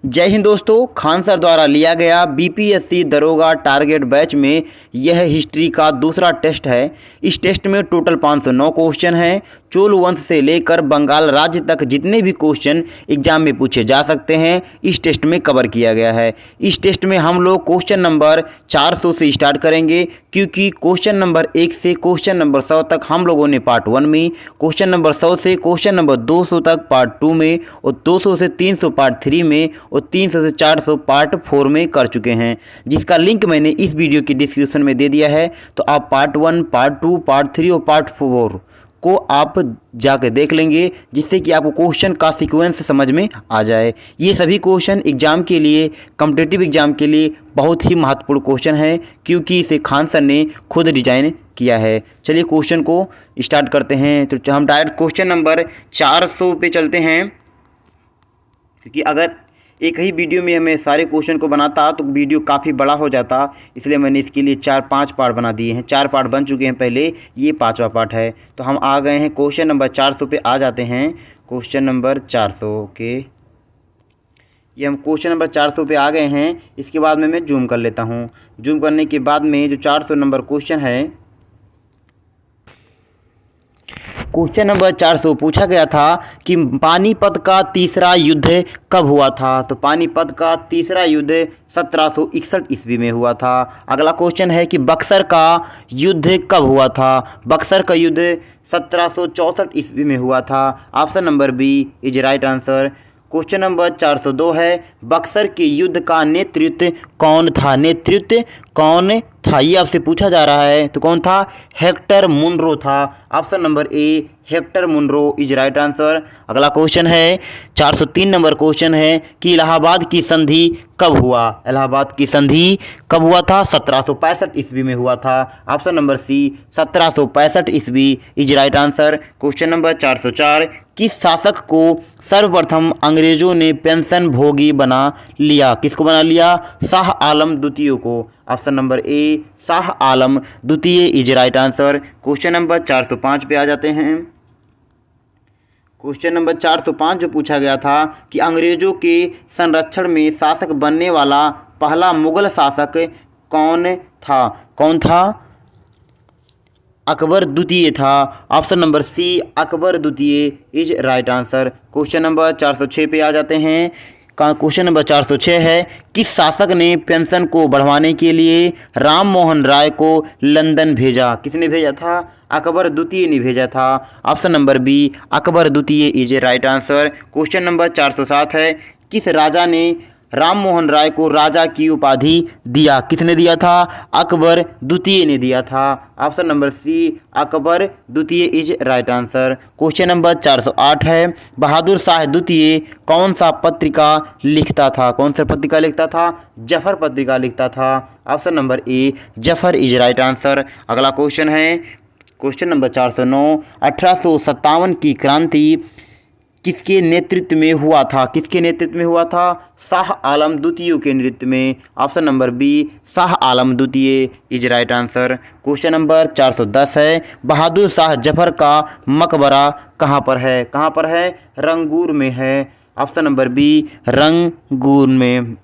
जय हिंद दोस्तों। खान सर द्वारा लिया गया बीपीएससी दरोगा टारगेट बैच में यह हिस्ट्री का दूसरा टेस्ट है। इस टेस्ट में टोटल 509 क्वेश्चन हैं। चोल वंश से लेकर बंगाल राज्य तक जितने भी क्वेश्चन एग्जाम में पूछे जा सकते हैं इस टेस्ट में कवर किया गया है। इस टेस्ट में हम लोग क्वेश्चन नंबर 400 से स्टार्ट करेंगे, क्योंकि क्वेश्चन नंबर 1 से क्वेश्चन नंबर 100 तक हम लोगों ने पार्ट 1 में, क्वेश्चन नंबर 100 से क्वेश्चन नंबर 200 तक पार्ट 2 में, और 200 से 300 पार्ट 3 में, और 300 से 400 पार्ट 4 में कर चुके हैं, जिसका लिंक मैंने इस वीडियो की डिस्क्रिप्शन में दे दिया है। तो आप पार्ट 1, पार्ट 2, पार्ट 3 और पार्ट 4 को आप जाकर देख लेंगे, जिससे कि आपको क्वेश्चन का सीक्वेंस समझ में आ जाए। ये सभी क्वेश्चन एग्जाम के लिए, कॉम्पिटिटिव एग्जाम के लिए बहुत ही महत्वपूर्ण क्वेश्चन है, क्योंकि इसे खान सर ने खुद डिजाइन किया है। चलिए क्वेश्चन को स्टार्ट करते हैं। तो हम डायरेक्ट क्वेश्चन नंबर 400 पे चलते हैं, क्योंकि अगर एक ही वीडियो में हमें सारे क्वेश्चन को बनाता तो वीडियो काफ़ी बड़ा हो जाता, इसलिए मैंने इसके लिए 4-5 पार्ट बना दिए हैं। 4 पार्ट बन चुके हैं पहले, ये 5वां पार्ट है। तो हम आ गए हैं क्वेश्चन नंबर 400 पे आ जाते हैं। क्वेश्चन नंबर 400 ओके, ये हम क्वेश्चन नंबर 400 पे आ गए हैं। इसके बाद में मैं जूम कर लेता हूँ। जूम करने के बाद में जो 400 नंबर क्वेश्चन है, क्वेश्चन नंबर 400 पूछा गया था कि पानीपत का तीसरा युद्ध कब हुआ था। तो पानीपत का तीसरा युद्ध 1761 ईस्वी में हुआ था। अगला क्वेश्चन है कि बक्सर का युद्ध कब हुआ था। बक्सर का युद्ध 1764 ईस्वी में हुआ था। Option number B is right answer. Question number 402 है, बक्सर के युद्ध का नेतृत्व कौन था। नेतृत्व कौन था, ये आपसे पूछा जा रहा है। तो कौन था? हेक्टर मुनरो था। Option number A Hector Munro is right answer. अगला क्वेश्चन है 403 नंबर क्वेश्चन है कि इलाहाबाद की संधि कब हुआ। इलाहाबाद की संधि कब हुआ था? 1765 ईस्वी में हुआ था। ऑप्शन नंबर सी 1765 ईस्वी is right answer. Question number 404, किस शासक को सर्वप्रथम अंग्रेजों ने पेंशन भोगी बना लिया। किसको बना लिया? शाह आलम द्वितीय को। ऑप्शन नंबर ए शाह आलम द्वितीय is right answer. Question number 405 पे आ जाते हैं। क्वेश्चन नंबर 405 जो पूछा गया था कि अंग्रेजों के संरक्षण में शासक बनने वाला पहला मुगल शासक कौन था। कौन था? अकबर द्वितीय था। ऑप्शन नंबर सी अकबर द्वितीय is right answer. Question number 406 पे आ जाते हैं। क्वेश्चन नंबर 406 है, किस शासक ने पेंशन को बढ़वाने के लिए राम मोहन राय को लंदन भेजा। किसने भेजा था? अकबर द्वितीय ने भेजा था। ऑप्शन नंबर बी अकबर द्वितीय is right answer. Question number 407 है, किस राजा ने राम मोहन राय को राजा की उपाधि दिया। किसने दिया था? अकबर द्वितीय ने दिया था। ऑप्शन नंबर सी अकबर द्वितीय is right answer. Question number 408 है, बहादुर शाह द्वितीय कौन सा पत्रिका लिखता था। कौन सा पत्रिका लिखता था? जफर पत्रिका लिखता था। Option number A Zafar is right answer. अगला क्वेश्चन है क्वेश्चन नंबर 409, 1857 की क्रांति किसके नेतृत्व में हुआ था। किसके नेतृत्व में हुआ था? शाह आलम द्वितीय के नेतृत्व में। Option number B Shah Alam द्वितीय is right answer. Question number 410 है, बहादुर शाह जफर का मकबरा कहाँ पर है। कहाँ पर है? रंगूर में है। ऑप्शन नंबर बी रंगूर में।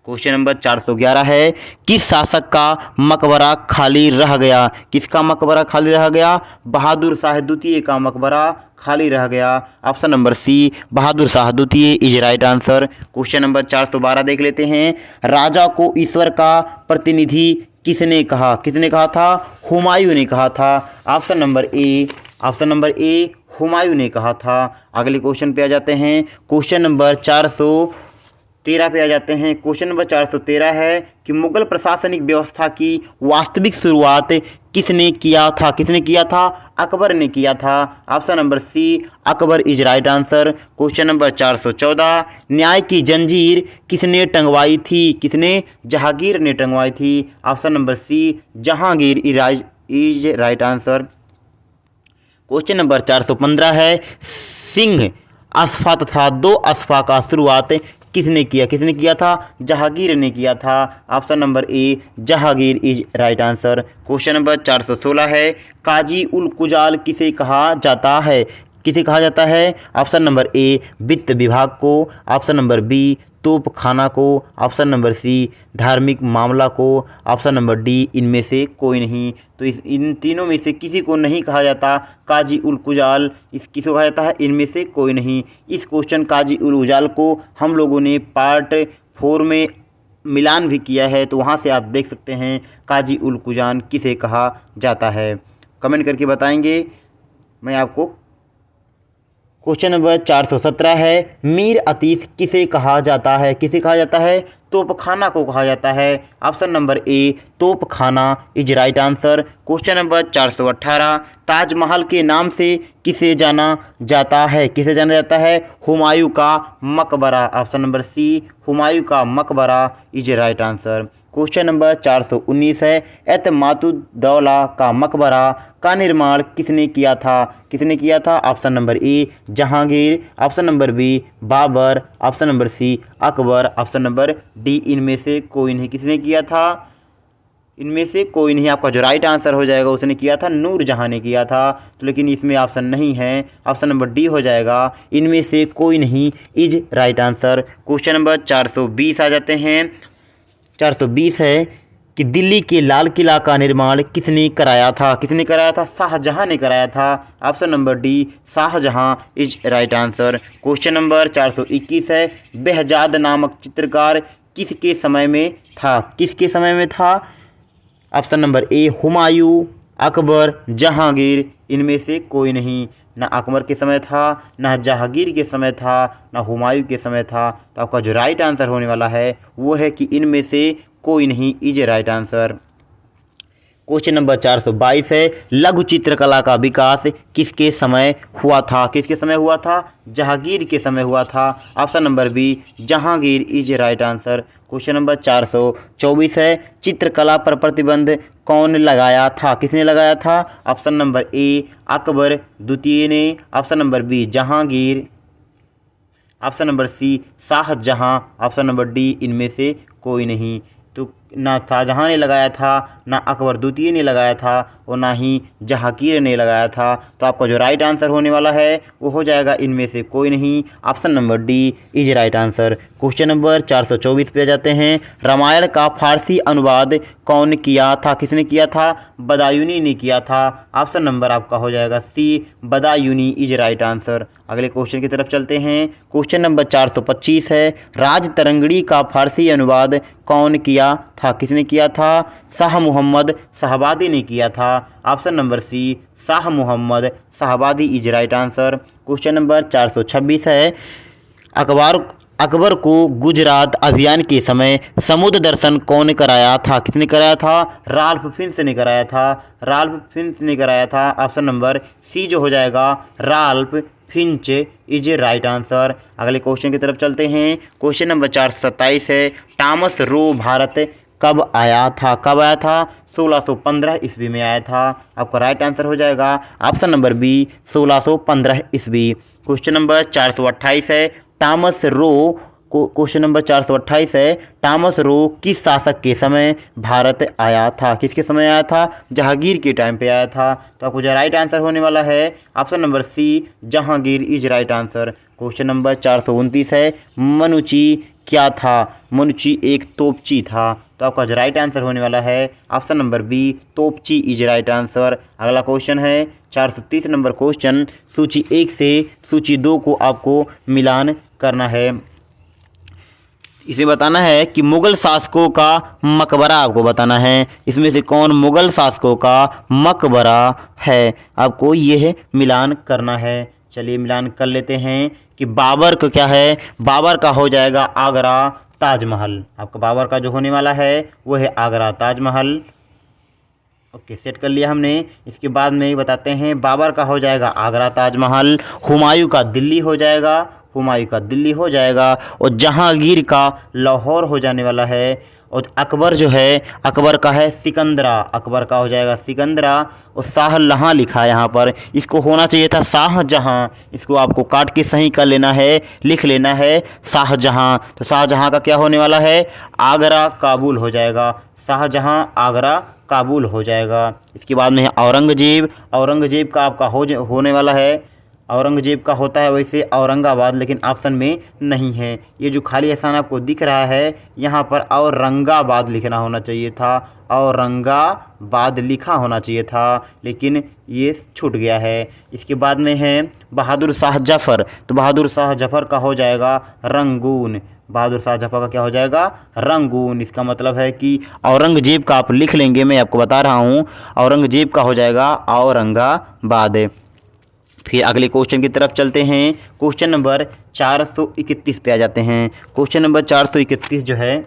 क्वेश्चन नंबर 411 है, किस शासक का मकबरा खाली रह गया। किसका मकबरा खाली रह गया? बहादुर शाह द्वितीय का मकबरा खाली रह गया। ऑप्शन नंबर सी बहादुर शाह द्वितीय is right answer. Question number 412 देख लेते हैं, राजा को ईश्वर का प्रतिनिधि किसने कहा। किसने कहा था? हुमायूं ने कहा था। ऑप्शन नंबर ए हुमायूं ने कहा था। अगले क्वेश्चन पे आ जाते हैं। क्वेश्चन नंबर 413 पे आ जाते हैं। क्वेश्चन नंबर 413 है कि मुगल प्रशासनिक व्यवस्था की वास्तविक शुरुआत किसने किया था। किसने किया था? अकबर ने किया था। Option number C Akbar is right answer. Question number 414, न्याय की जंजीर किसने टंगवाई थी। किसने? जहांगीर ने टंगवाई थी। Option number C Jahangir is right answer. Question number 415 है, सिंह अस्फा तथा दो अस्फा का शुरुआत किसने किया। किसने किया था? जहांगीर ने किया था। Option number A Jahangir is right answer. Question number 416 है, काजी उल कुजाल किसे कहा जाता है। किसे कहा जाता है? ऑप्शन नंबर ए वित्त विभाग को, ऑप्शन नंबर बी तोप खाना को, ऑप्शन नंबर सी धार्मिक मामला को, ऑप्शन नंबर डी इनमें से कोई नहीं। तो इन तीनों में से किसी को नहीं कहा जाता काजी उल कुजाल, इस किसको कहा जाता है? इनमें से कोई नहीं। इस क्वेश्चन काजी उल उजाल को हम लोगों ने पार्ट 4 में मिलान भी किया है, तो वहाँ से आप देख सकते हैं काजी उल कुजान किसे कहा जाता है। कमेंट करके बताएंगे मैं आपको। क्वेश्चन नंबर 417 है, मीर अतीस किसे कहा जाता है? किसे कहा जाता है? तोपखाना को कहा जाता है। ऑप्शन नंबर ए तोपखाना is right answer. Question number 418, Taj Mahal के नाम से किसे जाना जाता है? किसे जाना जाता है? हुमायूं का मकबरा। ऑप्शन नंबर सी हुमायूं का मकबरा is right answer. Question number 419 है, एतमादुद्दौला का मकबरा का निर्माण किसने किया था? किसने किया था? Option number A Jahangir, option number B Babur, option number C Akbar, option number D इनमें से कोई नहीं। किसने किया था? इनमें से कोई नहीं। आपका जो राइट आंसर हो जाएगा उसने किया था नूरजहां ने किया था, तो लेकिन इसमें ऑप्शन नहीं है, ऑप्शन नंबर डी हो जाएगा इनमें से कोई नहीं is right answer. Question number 420 आ जाते हैं। 420 है कि दिल्ली के लाल किला का निर्माण किसने कराया था? किसने कराया था? शाहजहां ने कराया था। Option number D Shah Jahan is right answer. Question number 421 है, बेहजाद नामक चित्रकार किसके समय में था? किसके समय में था? ऑप्शन नंबर ए हुमायूं, अकबर, जहांगीर, इनमें से कोई नहीं। ना अकबर के समय था, ना जहांगीर के समय था, ना हुमायूं के समय था। तो आपका जो राइट आंसर होने वाला है वो है कि इनमें से कोई नहीं is right answer. Question number 422 है, लघु चित्रकला का विकास किसके समय हुआ था? किसके समय हुआ था? जहांगीर के समय हुआ था। Option number B Jahangir is right answer. Question number 424 है, चित्रकला पर प्रतिबंध कौन लगाया था? किसने लगाया था? ऑप्शन नंबर ए अकबर द्वितीय ने, option number B Jahangir, option number C Shah Jahan, option number D इनमें से कोई नहीं। तो ना शाहजहां ने लगाया था, ना अकबर द्वितीय ने लगाया था, और ना ही जहांगीर ने लगाया था। तो आपका जो राइट आंसर होने वाला है वो हो जाएगा इनमें से कोई नहीं, option number D is right answer. Question number 424 पे जाते हैं, रामायण का फारसी अनुवाद कौन किया था? किसने किया था? बदायूनी ने किया था। ऑप्शन नंबर आपका हो जाएगा सी बदायूनी इज राइट आंसर। अगले क्वेश्चन की तरफ चलते हैं। क्वेश्चन नंबर 425 है, राजतरंगिणी का फारसी अनुवाद कौन किया था? किसने किया था? शाह मोहम्मद शाहबादी ने किया था। Option number C Shah Mohammad Shahabadi is right answer. Question number 426 है, अकबर को गुजरात अभियान के समय समुद्र दर्शन कौन कराया था? किसने कराया था? राल्फ फिंच ने कराया था। राल्फ फिंच ने कराया था। ऑप्शन नंबर सी जो हो जाएगा Ralph Finch is right answer. अगले क्वेश्चन की तरफ चलते हैं। क्वेश्चन नंबर 427 है, टॉमस रो भारत कब आया था? कब आया था? 1615 ईस्वी में आया था। आपका राइट आंसर हो जाएगा ऑप्शन नंबर बी 1615 ईस्वी। क्वेश्चन नंबर 428 है, टॉमस रो क्वेश्चन नंबर 428 है, टॉमस रो किस शासक के समय भारत आया था? किसके समय आया था? जहांगीर के टाइम पे आया था। तो आपको जो राइट आंसर होने वाला है option number C Jahangir is right answer. Question number 429 है, मनुची क्या था? मनुची एक तोपची था। तो आपका जो राइट आंसर होने वाला है ऑप्शन नंबर बी तोपची इज राइट आंसर। अगला क्वेश्चन है 430 नंबर क्वेश्चन, सूची 1 से सूची 2 को आपको मिलान करना है। इसे बताना है कि मुगल शासकों का मकबरा आपको बताना है, इसमें से कौन मुगल शासकों का मकबरा है, आपको यह मिलान करना है। चलिए मिलान कर लेते हैं कि बाबर का क्या है, बाबर का हो जाएगा आगरा ताजमहल। आपका बाबर का जो होने वाला है वो है आगरा ताजमहल। ओके सेट कर लिया हमने। इसके बाद में बताते हैं बाबर का हो जाएगा आगरा ताजमहल, हुमायूं का दिल्ली हो जाएगा, हुमायूं का दिल्ली हो जाएगा, और जहांगीर का लाहौर हो जाने वाला है, और अकबर जो है अकबर का है सिकंदरा, अकबर का हो जाएगा सिकंदरा, और शाहजहां लिखा है यहाँ पर, इसको होना चाहिए था शाहजहां, इसको आपको काट के सही कर लेना है, लिख लेना है शाहजहां। तो शाहजहां का क्या होने वाला है? आगरा काबुल हो जाएगा, शाहजहां आगरा काबुल हो जाएगा। इसके बाद में है औरंगजेब, औरंगजेब का आपका होने वाला है औरंगजेब का होता है वैसे औरंगाबाद, लेकिन ऑप्शन में नहीं है। ये जो खाली स्थान आपको दिख रहा है यहाँ पर औरंगाबाद लिखना होना चाहिए था, औरंगाबाद लिखा होना चाहिए था, लेकिन ये छूट गया है। इसके बाद में है बहादुर शाह जफ़र, तो बहादुर शाह जफ़र का हो जाएगा रंगून। बहादुर शाह जफ़र का क्या हो जाएगा? रंगून। इसका मतलब है कि औरंगजेब का आप लिख लेंगे, मैं आपको बता रहा हूँ, औरंगजेब का हो जाएगा औरंगाबाद। फिर अगले क्वेश्चन की तरफ चलते हैं। क्वेश्चन नंबर 431 पे आ जाते हैं। क्वेश्चन नंबर 431 जो है,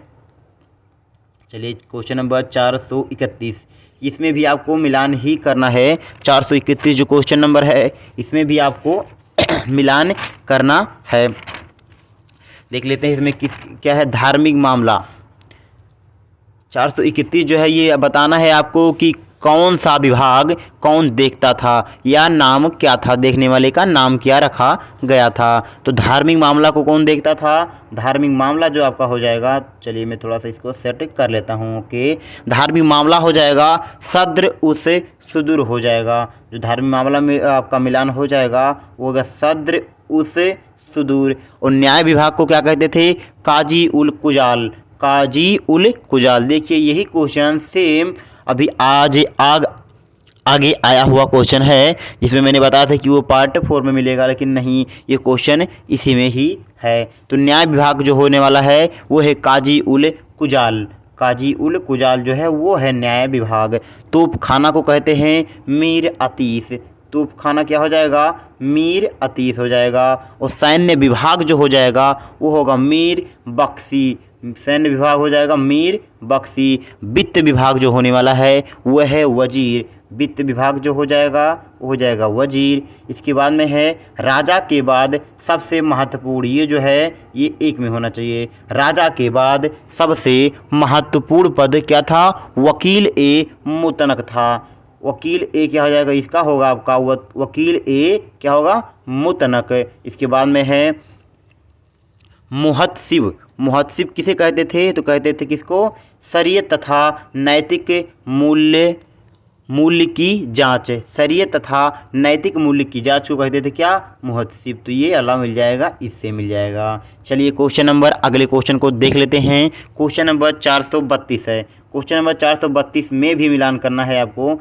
चलिए क्वेश्चन नंबर 431, इसमें भी आपको मिलान ही करना है। 431 जो क्वेश्चन नंबर है इसमें भी आपको मिलान करना है। देख लेते हैं इसमें क्या है, धार्मिक मामला। 431 जो है ये बताना है आपको कि कौन सा विभाग कौन देखता था, या नाम क्या था, देखने वाले का नाम क्या रखा गया था। तो धार्मिक मामला को कौन देखता था? धार्मिक मामला जो आपका हो जाएगा, चलिए मैं थोड़ा सा इसको सेट कर लेता हूँ। ओके, धार्मिक मामला हो जाएगा सद्र उस सुदूर हो जाएगा। जो धार्मिक मामला में आपका मिलान हो जाएगा वो होगा सद्र उस सुदूर। और न्याय विभाग को क्या कहते थे? काजी उल कुजाल, काजी उल कुजाल। देखिए यही क्वेश्चन सेम अभी आगे आया हुआ क्वेश्चन है, जिसमें मैंने बताया था कि वो पार्ट 4 में मिलेगा, लेकिन नहीं, ये क्वेश्चन इसी में ही है। तो न्याय विभाग जो होने वाला है वो है काजी उल कुजाल। काजी उल कुजाल जो है वो है न्याय विभाग। तोप खाना को कहते हैं मीर अतीस। तोप खाना क्या हो जाएगा? मीर अतीस हो जाएगा। और सैन्य विभाग जो हो जाएगा वो होगा मीर बख्शी। सैन्य विभाग हो जाएगा मीर बख्शी। वित्त विभाग जो होने वाला है वह है वजीर। वित्त विभाग जो हो जाएगा वो हो जाएगा वजीर। इसके बाद में है राजा के बाद सबसे महत्वपूर्ण, ये जो है ये एक में होना चाहिए। राजा के बाद सबसे महत्वपूर्ण पद क्या था? वकील ए मुतनक था। वकील ए क्या हो जाएगा? इसका होगा आपका वकील ए क्या होगा? मुतनक। इसके बाद में है मुहतसिब। मुहतसिब किसे कहते थे? तो कहते थे किसको? शरीयत तथा नैतिक मूल्य की जांच। शरीयत तथा नैतिक मूल्य की जांच को कहते थे क्या? मुहतसिब। तो ये अला मिल जाएगा, इससे मिल जाएगा। चलिए क्वेश्चन नंबर, अगले क्वेश्चन को देख लेते हैं। क्वेश्चन नंबर 432 है। क्वेश्चन नंबर 432 में भी मिलान करना है आपको।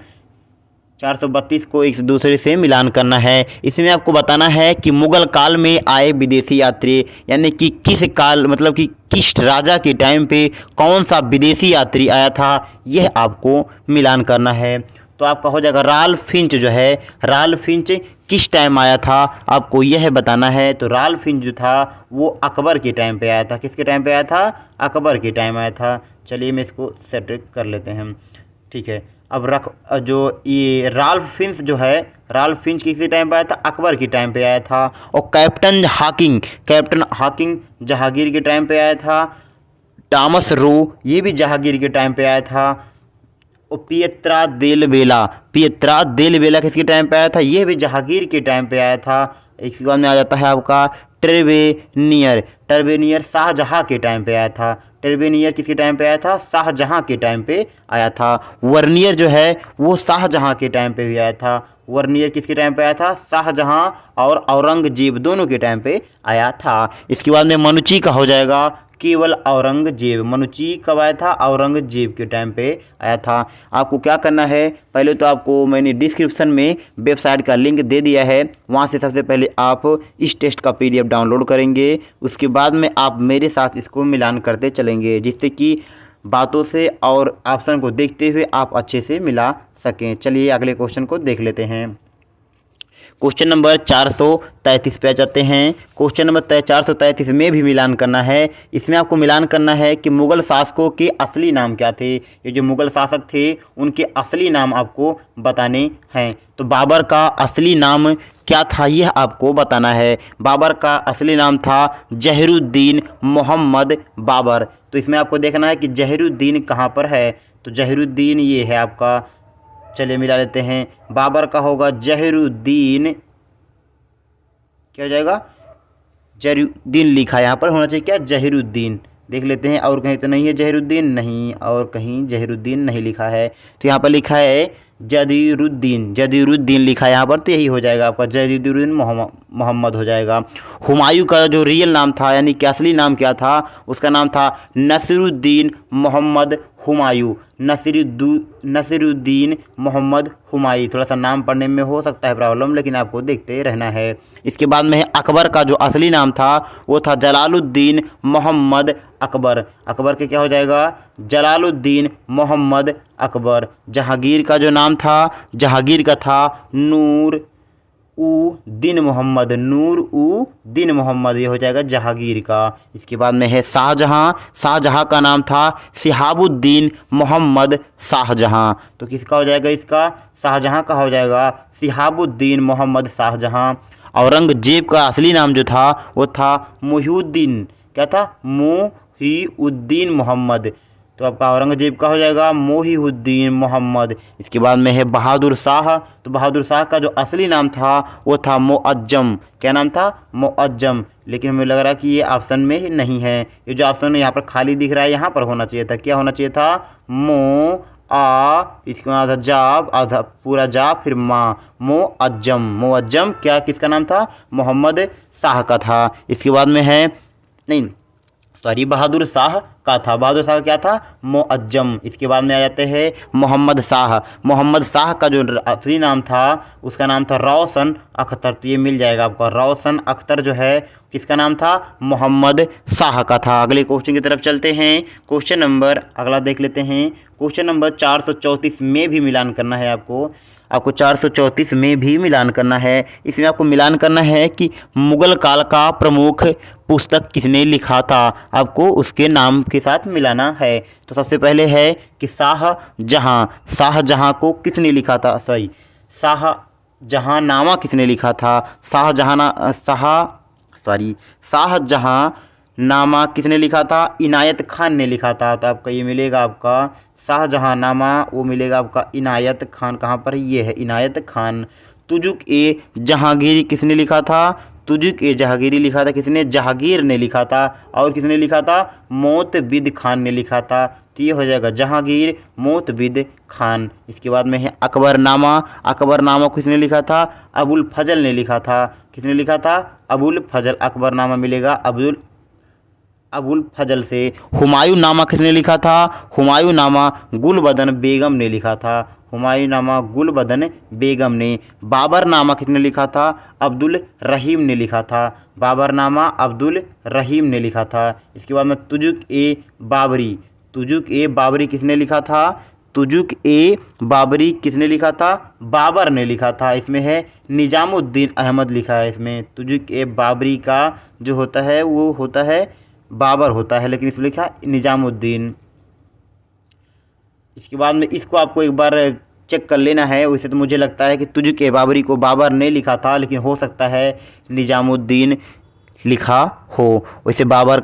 432 को एक दूसरे से मिलान करना है। इसमें आपको बताना है कि मुगल काल में आए विदेशी यात्री, यानी कि किस काल, मतलब कि किस राजा के टाइम पे कौन सा विदेशी यात्री आया था, यह आपको मिलान करना है। तो आपका हो जाएगा राल्फ फिंच जो है, राल्फ फिंच किस टाइम आया था आपको यह बताना है। तो राल्फ फिंच जो था वो अकबर के टाइम पे आया था। किसके टाइम पे आया था? अकबर के टाइम आया था। चलिए मैं इसको सेट कर लेते हैं, ठीक है। अब जो ये राल्फ फिंच जो है, राल्फ फिंच किसी टाइम पे आया था? अकबर के टाइम पे आया था। और कैप्टन हाकिंग जहांगीर के टाइम पे आया था। टॉमस रो ये भी जहांगीर के टाइम पे आया था। और पियत्रा देल बेला किसके टाइम पे आया था? यह भी जहांगीर के टाइम पे आया था। इसके बाद में आ जाता है आपका टर्बेनियर शाहजहां के टाइम पे आया था। टर्बेनियर किसके टाइम पे आया था? शाहजहां के टाइम पे आया था। वर्नियर जो है वो शाहजहां के टाइम पे भी आया था। वर्नियर किसके टाइम पे आया था? शाहजहां और औरंगजेब दोनों के टाइम पे आया था। इसके बाद में मनुची का हो जाएगा केवल औरंगजेब। मनुची कब आया था? औरंगजेब के टाइम पे आया था। आपको क्या करना है, पहले तो आपको मैंने डिस्क्रिप्शन में वेबसाइट का लिंक दे दिया है, वहाँ से सबसे पहले आप इस टेस्ट का PDF डाउनलोड करेंगे। उसके बाद में आप मेरे साथ इसको मिलान करते चलेंगे, जिससे कि बातों से और ऑप्शन को देखते हुए आप अच्छे से मिला सकें। चलिए अगले क्वेश्चन को देख लेते हैं। क्वेश्चन नंबर 433 पे आ जाते हैं। क्वेश्चन नंबर 433 में भी मिलान करना है। इसमें आपको मिलान करना है कि मुगल शासकों के असली नाम क्या थे। ये जो मुगल शासक थे उनके असली नाम आपको बताने हैं। तो बाबर का असली नाम क्या था यह आपको बताना है। बाबर का असली नाम था जहीरुद्दीन मोहम्मद बाबर। तो इसमें आपको देखना है कि जहीरुद्दीन कहाँ पर है। तो जहीरुद्दीन ये है आपका, चलिए मिला लेते हैं। बाबर का होगा जहीरुद्दीन, क्या हो जाएगा? जहीरुद्दीन लिखा यहाँ पर होना चाहिए क्या? जहीरुद्दीन। देख लेते हैं और कहीं तो नहीं है जहीरुद्दीन, नहीं, और कहीं जहीरुद्दीन नहीं लिखा है। तो यहाँ पर लिखा है जदीरुद्दीन लिखा है यहाँ पर, तो यही हो जाएगा आपका जदीरुद्दीन मोहम्मद हो जाएगा। हुमायूं का जो रियल नाम था यानी कि असली नाम क्या था, उसका नाम था नसीरुद्दीन मोहम्मद हुमायूं, नसीरुद्दीन मोहम्मद हुमायूं। थोड़ा सा नाम पढ़ने में हो सकता है प्रॉब्लम, लेकिन आपको देखते रहना है। इसके बाद में अकबर का जो असली नाम था वो था जलालुद्दीन मोहम्मद अकबर। अकबर के क्या हो जाएगा, जलालुद्दीन मोहम्मद अकबर। जहांगीर का जो नाम था, जहांगीर का था नूर उ दिन मोहम्मद, ये हो जाएगा जहांगीर का। इसके बाद में है शाहजहां। शाहजहां का नाम था सिहाबुद्दीन मोहम्मद शाहजहां। तो किसका हो जाएगा, इसका शाहजहां का हो जाएगा सिहाबुद्दीन मोहम्मद शाहजहां। औरंगजेब का असली नाम जो था वो था मोहिउद्दीन, क्या था, मोहिउद्दीन मोहम्मद। तो आपका औरंगजेब का हो जाएगा मोहिउद्दीन मोहम्मद। इसके बाद में है बहादुर शाह। तो बहादुर शाह का जो असली नाम था वो था मुअज्जम। क्या नाम था, मुअज्जम। लेकिन हमें लग रहा है कि ये ऑप्शन में ही नहीं है, ये जो ऑप्शन यहाँ पर खाली दिख रहा है यहाँ पर होना चाहिए था। क्या होना चाहिए था, इसके बाद जाब, आधा पूरा जाब, फिर मुअज्जम क्या किसका नाम था, मोहम्मद शाह का था। इसके बाद में है नहीं सॉरी बहादुर शाह का था, बहादुर शाह क्या था, मुअज्जम। इसके बाद में आ जाते हैं मोहम्मद शाह। मोहम्मद शाह का जो असली नाम था उसका नाम था रोशन अख्तर। तो ये मिल जाएगा आपका, रोशन अख्तर जो है किसका नाम था, मोहम्मद शाह का था। अगले क्वेश्चन की तरफ चलते हैं। क्वेश्चन नंबर अगला देख लेते हैं। क्वेश्चन नंबर 434 में भी मिलान करना है आपको 434 में भी मिलान करना है। इसमें आपको मिलान करना है कि मुगल काल का प्रमुख पुस्तक किसने लिखा था, आपको उसके नाम के साथ मिलाना है। तो सबसे पहले है कि शाहजहां। शाहजहां को किसने लिखा था, सॉरी शाहजहांनामा किसने लिखा था, शाहजहांनामा किसने लिखा था, इनायत खान ने लिखा था। तो आपका ये मिलेगा आपका शाहजहांनामा, वो मिलेगा आपका इनायत खान। कहाँ पर ये है, इनायत खान। तुजुक ए जहांगीरी किसने लिखा था, तुजुक ए जहांगीरी लिखा था किसने, जहांगीर ने लिखा था। और किसने लिखा था, मोतबिद खान ने लिखा था। तो ये हो जाएगा जहांगीर मोतबिद खान। इसके बाद में है अकबरनामा। अकबरनामा किसने लिखा था, अबुल फजल ने लिखा था। किसने लिखा था, अबुल फजल। अकबरनामा मिलेगा अबुल फजल से। हुमायूं नामा किसने लिखा था, हुमायूं नामा गुलबदन बेगम ने लिखा था। हुमायूं नामा गुलबदन बेगम ने। बाबर नामा किसने लिखा था, अब्दुल रहीम ने लिखा था। बाबर नामा अब्दुल रहीम ने लिखा था। इसके बाद में तुजुक ए बाबरी। तुजुक ए बाबरी किसने लिखा था, तुजुक ए बाबरी किसने लिखा था, बाबर ने लिखा था। इसमें है निजामुद्दीन अहमद लिखा है इसमें। तुजुक ए बाबरी का जो होता है वो होता है बाबर होता है, लेकिन इसमें लिखा निजामुद्दीन। इसके बाद में इसको आपको एक बार चेक कर लेना है। वैसे तो मुझे लगता है कि तुजुक ए बाबरी को बाबर ने लिखा था, लेकिन हो सकता है निजामुद्दीन लिखा हो। वैसे बाबर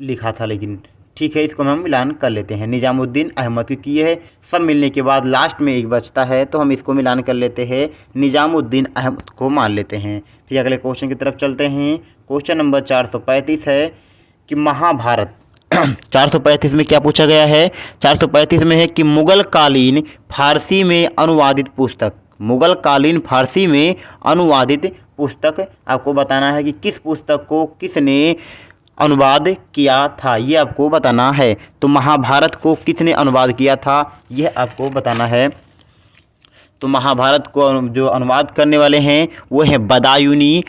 लिखा था, लेकिन ठीक है, इसको हम मिलान कर लेते हैं निजामुद्दीन अहमद, क्योंकि यह सब मिलने के बाद लास्ट में एक बचता है, तो हम इसको मिलान कर लेते हैं, निजामुद्दीन अहमद को मान लेते हैं। फिर अगले क्वेश्चन की तरफ चलते हैं। क्वेश्चन नंबर 435 है कि महाभारत 435 में क्या पूछा गया है, 435 में है कि मुगल कालीन फारसी में अनुवादित पुस्तक, मुगल कालीन फारसी में अनुवादित पुस्तक आपको बताना है कि किस पुस्तक को किसने अनुवाद किया था, ये आपको बताना है। तो महाभारत को किसने अनुवाद किया था, यह आपको बताना है। तो महाभारत को जो अनुवाद करने वाले हैं वो हैं बदायूनी,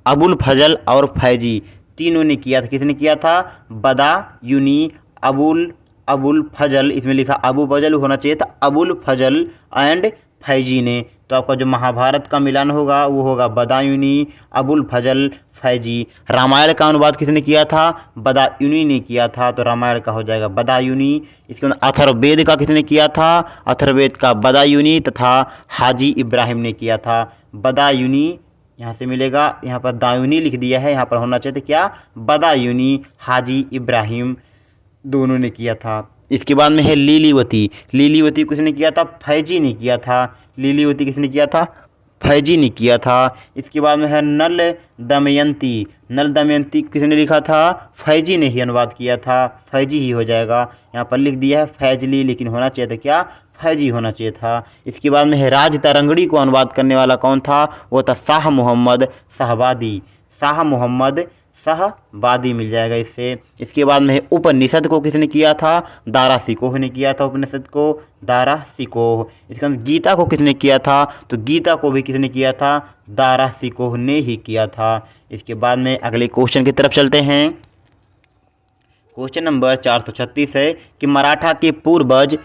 अबुल फजल और फैजी, तीनों ने किया था। किसने किया था, बदायूनी, अबुल फजल, इसमें लिखा अबू फजल होना चाहिए था, अबुल फजल एंड फैजी ने। तो आपका जो महाभारत का मिलान होगा वो होगा बदायूनी, अबुल फजल, फैजी। रामायण का अनुवाद किसने किया था, बदायूनी ने किया था, तो रामायण का हो जाएगा बदायूनी। इसके बाद अथर्ववेद का किसने किया था, अथर्ववेद का बदायूनी तथा हाजी इब्राहिम ने किया था। बदायूनी यहाँ से मिलेगा, यहाँ पर दायूनी लिख दिया है, यहाँ पर होना चाहिए क्या, बदायूनी, हाजी इब्राहिम दोनों ने किया था। इसके बाद में है लीलीवती। लीलीवती किसने किया था, फैजी ने किया था। लीलीवती किसने किया था, फैजी ने किया था। इसके बाद में है नल दमयंती। नल दमयंती किसने लिखा था? फैजी ने ही अनुवाद किया था, फैजी ही हो जाएगा। यहाँ पर लिख दिया है फैजली, लेकिन होना चाहिए था क्या? फैजी होना चाहिए था। इसके बाद में है राज तरंगड़ी को अनुवाद करने वाला कौन था? वो था शाह मोहम्मद शाहवादी। शाह मोहम्मद शाहवादी मिल जाएगा इससे। इसके बाद में है उपनिषद को किसने किया था? दारा सिकोह ने किया था उपनिषद को, दारा सिकोह। इसके बाद गीता को किसने किया था? तो गीता को भी किसने किया था? दारा सिकोह ने ही किया था। इसके बाद में अगले क्वेश्चन की तरफ चलते हैं। क्वेश्चन नंबर 436 है कि मराठा के पूर्वज,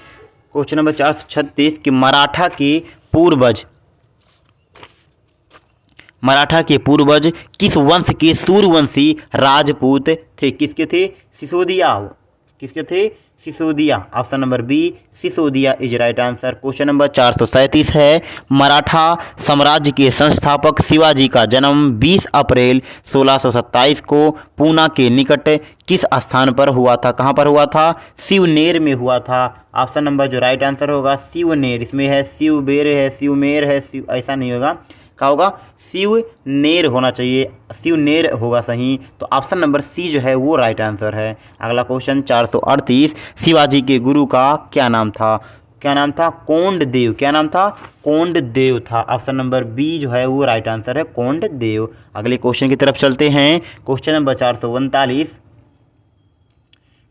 क्वेश्चन नंबर 436 कि मराठा के पूर्वज किस वंश के सूर्यवंशी राजपूत थे? किसके थे? सिसोदिया। किसके थे? Sisodia. Option number B Sisodia is right answer. Question number 437 है मराठा साम्राज्य के संस्थापक शिवाजी का जन्म 20 अप्रैल 1627 को पूना के निकट किस स्थान पर हुआ था? कहाँ पर हुआ था? शिवनेर में हुआ था। ऑप्शन नंबर जो राइट आंसर होगा शिवनेर। इसमें है शिवबेर है, शिवमेर है, शिव, ऐसा नहीं होगा। क्या होगा? शिवनेर होना चाहिए, शिवनेर होगा सही। तो ऑप्शन नंबर सी जो है वो राइट आंसर है। अगला क्वेश्चन 438 शिवाजी के गुरु का क्या नाम था? क्या नाम था? कोंडदेव। क्या नाम था? कोंडदेव था। ऑप्शन नंबर बी जो है वो राइट आंसर है, कोंडदेव। अगले क्वेश्चन की तरफ चलते हैं। क्वेश्चन नंबर 439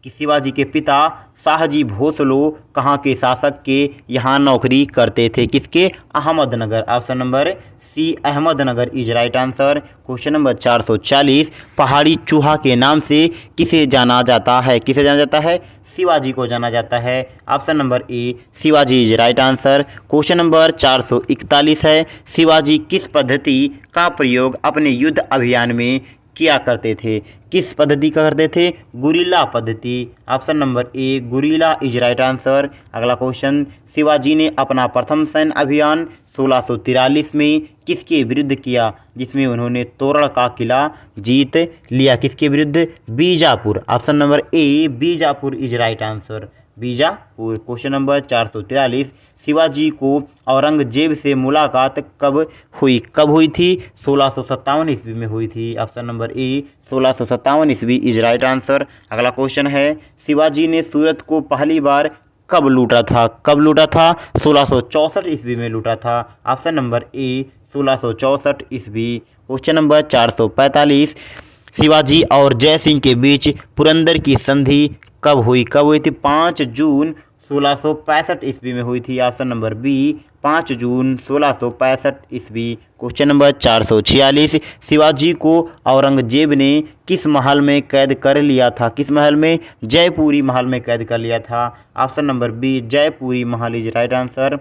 कि शिवाजी के पिता शाहजी भोसलो कहाँ के शासक के यहाँ नौकरी करते थे? किसके? Ahmednagar. Option number C Ahmednagar is right answer. Question number 440 पहाड़ी चूहा के नाम से किसे जाना जाता है? किसे जाना जाता है? शिवाजी को जाना जाता है। Option number A Shivaji is right answer. Question number 441 है शिवाजी किस पद्धति का प्रयोग अपने युद्ध अभियान में किया करते थे? किस पद्धति का करते थे? गुरिल्ला पद्धति। Option number A guerrilla is right answer. अगला क्वेश्चन शिवाजी ने अपना प्रथम सैन्य अभियान 1643 में किसके विरुद्ध किया, जिसमें उन्होंने तोरण का किला जीत लिया? किसके विरुद्ध? Bijapur. Option number A Bijapur is right answer, Bijapur. Question number 443 Shivaji को औरंगजेब से मुलाकात कब हुई? कब हुई थी? 1657 ईस्वी में हुई थी। ऑप्शन नंबर ए 1657 ईस्वी इज राइट आंसर। अगला क्वेश्चन है शिवाजी ने सूरत को पहली बार कब लूटा था? कब लूटा था? 1664 ईस्वी में लूटा था। ऑप्शन नंबर ए 1664 ईस्वी। क्वेश्चन नंबर 445 शिवाजी और जय सिंह के बीच पुरंदर की संधि कब हुई? कब हुई थी? 5 जून 1665 ईस्वी में हुई थी। ऑप्शन नंबर बी 5 जून 1665 ईस्वी। क्वेश्चन नंबर 446 शिवाजी को औरंगजेब ने किस महल में कैद कर लिया था? किस महल में? जयपुरी महल में कैद कर लिया था। Option number B Jaipuri Mahal is right answer.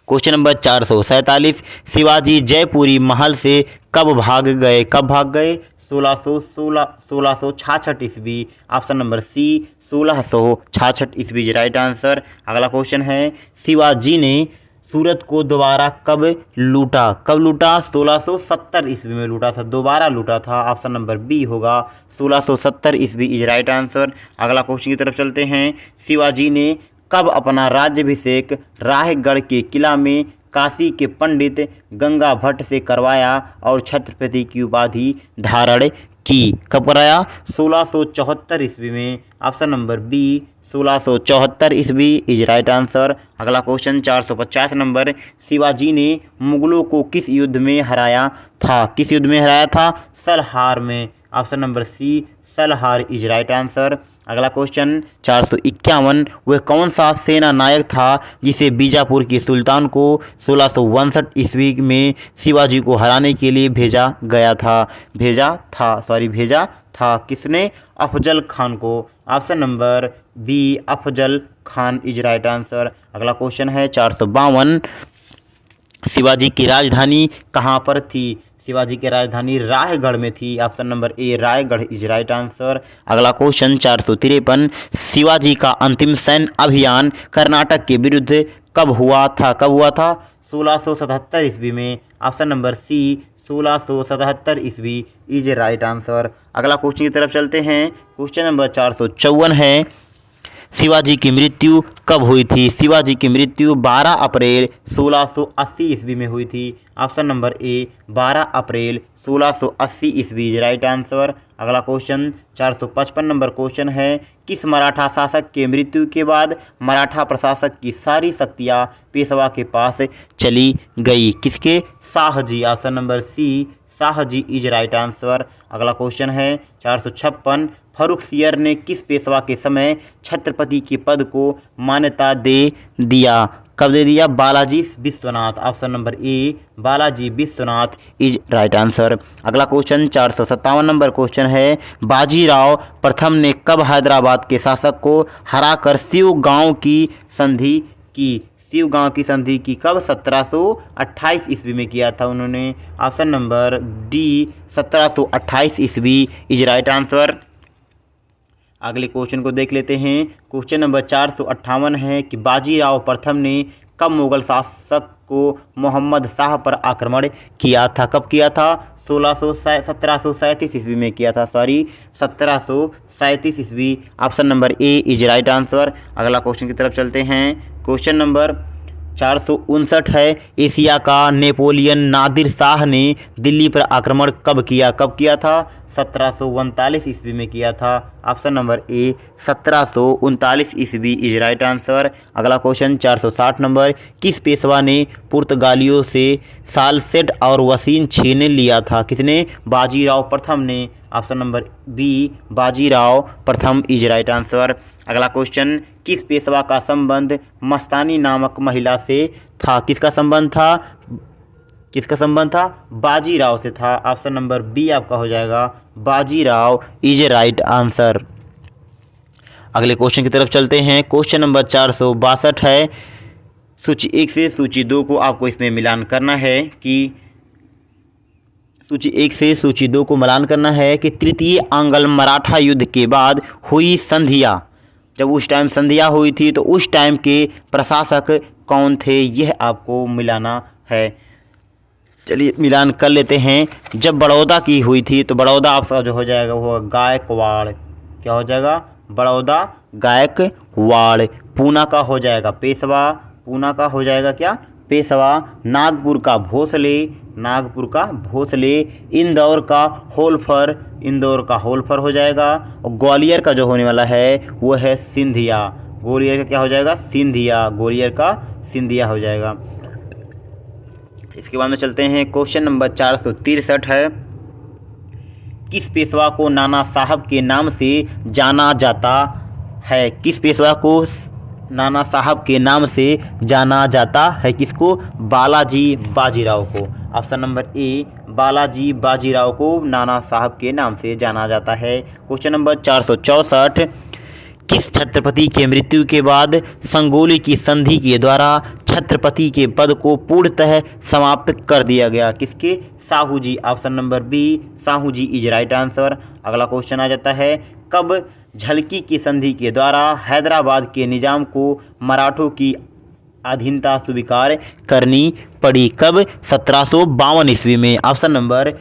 Question number 447 Shivaji Jaipuri Mahal से कब भाग गए? कब भाग गए? 1666 ईस्वी। ऑप्शन नंबर सी 1666 ईस्वी राइट आंसर। अगला क्वेश्चन है शिवाजी ने सूरत को दोबारा कब लूटा? कब लूटा? 1670 ईस्वी में लूटा था, दोबारा लूटा था। ऑप्शन नंबर बी होगा 1670 ईस्वी इज राइट आंसर। अगला क्वेश्चन की तरफ चलते हैं। शिवाजी ने कब अपना राज्याभिषेक रायगढ़ के किला में काशी के पंडित गंगा भट्ट से करवाया और छत्रपति की उपाधि धारण की? कब कराया? 1674 ईस्वी में। ऑप्शन नंबर बी 1674 ईस्वी इज राइट आंसर। अगला क्वेश्चन 450 नंबर शिवाजी ने मुगलों को किस युद्ध में हराया था? किस युद्ध में हराया था? सलहार में। Option number C Salher is right answer. अगला क्वेश्चन 451 वह कौन सा सेना नायक था जिसे बीजापुर के सुल्तान को 1662 ईस्वी में शिवाजी को हराने के लिए भेजा था? किसने? अफजल खान को। Option number B Afzal Khan is right answer. अगला क्वेश्चन है 452 शिवाजी की राजधानी कहाँ पर थी? शिवाजी की राजधानी रायगढ़ में थी। Option number A Raigarh is right answer. अगला क्वेश्चन 453 शिवाजी का अंतिम सैन्य अभियान कर्नाटक के विरुद्ध कब हुआ था? कब हुआ था? 1677 ईस्वी में। ऑप्शन नंबर सी 1677 ईस्वी इज राइट आंसर। अगला क्वेश्चन की तरफ चलते हैं। क्वेश्चन नंबर 454 है शिवाजी की मृत्यु कब हुई थी? शिवाजी की मृत्यु 12 अप्रैल 1680 ईस्वी में हुई थी। ऑप्शन नंबर ए 12 अप्रैल 1680 ईस्वी राइट आंसर। अगला क्वेश्चन 455 नंबर क्वेश्चन है, किस मराठा शासक के मृत्यु के बाद मराठा प्रशासक की सारी शक्तियां पेशवा के पास चली गई? किसके? Shahaji. Option number C Shahaji is right answer. अगला क्वेश्चन है 456, फर्रुखसियर ने किस पेशवा के समय छत्रपति के पद को मान्यता दे दिया? कब दे दिया? Balaji Vishwanath. Option number A Balaji Vishwanath is right answer. अगला क्वेश्चन 457 नंबर क्वेश्चन है, बाजीराव प्रथम ने कब हैदराबाद के शासक को हराकर शिवगांव की संधि की? शिवगांव की संधि की कब? 1728 ईस्वी में किया था उन्होंने। ऑप्शन नंबर डी 1728 ईस्वी इज राइट आंसर। अगले क्वेश्चन को देख लेते हैं। क्वेश्चन नंबर 458 है कि बाजीराव प्रथम ने कब मुगल शासक को मोहम्मद शाह पर आक्रमण किया था? कब किया था? 1737 ईस्वी में किया था। 1737 ईस्वी। Option number A is right answer. अगला क्वेश्चन की तरफ चलते हैं। क्वेश्चन नंबर 459 है, एशिया का नेपोलियन नादिर शाह ने दिल्ली पर आक्रमण कब किया? कब किया था? 1739 ईस्वी में किया था। ऑप्शन नंबर ए 1739 ईस्वी इज राइट आंसर। अगला क्वेश्चन 460 नंबर, किस पेशवा ने पुर्तगालियों से सालसेट और वसीन छीन लिया था? किसने? बाजीराव प्रथम ने। ऑप्शन नंबर बी बाजीराव प्रथम इज राइट आंसर। अगला क्वेश्चन, किस पेशवा का संबंध मस्तानी नामक महिला से था? किसका संबंध था? किसका संबंध था? बाजीराव से था। ऑप्शन नंबर बी आपका हो जाएगा बाजीराव इज राइट आंसर। अगले क्वेश्चन की तरफ चलते हैं। क्वेश्चन नंबर 462 है, सूची 1 से सूची 2 को आपको इसमें मिलान करना है कि सूची 1 से सूची 2 को मिलान करना है कि तृतीय आंग्ल मराठा युद्ध के बाद हुई संधियाँ, जब उस टाइम संधियाँ हुई थी तो उस टाइम के प्रशासक कौन थे, यह आपको मिलाना है। चलिए मिलान कर लेते हैं। जब बड़ौदा की हुई थी तो बड़ौदा आपका जो हो जाएगा वो गायकवाड़। क्या हो जाएगा? बड़ौदा गायकवाड़। पूना का हो जाएगा पेशवा। पूना का हो जाएगा क्या? पेशवा। नागपुर का भोसले। नागपुर का भोसले। इंदौर का होल्फर। इंदौर का होल्फर हो जाएगा। और ग्वालियर का जो होने वाला है वो है सिंधिया। ग्वालियर का क्या हो जाएगा? सिंधिया। ग्वालियर का सिंधिया हो जाएगा। इसके बाद में चलते हैं। क्वेश्चन नंबर 463 है, किस पेशवा को नाना साहब के नाम से जाना जाता है? किस पेशवा को नाना साहब के नाम से जाना जाता है? किसको? बालाजी बाजीराव को। ऑप्शन नंबर ए बालाजी बाजीराव को नाना साहब के नाम से जाना जाता है। क्वेश्चन नंबर 464, किस छत्रपति के मृत्यु के बाद संगोली की संधि के द्वारा छत्रपति के पद को पूर्णतः समाप्त कर दिया गया? किसके? Sahu ji. Option number B Sahu ji is right answer. अगला क्वेश्चन आ जाता है, कब झलकी की संधि के द्वारा हैदराबाद के निजाम को मराठों की अधीनता स्वीकार करनी पड़ी? कब? 1752 ईस्वी में। ऑप्शन नंबर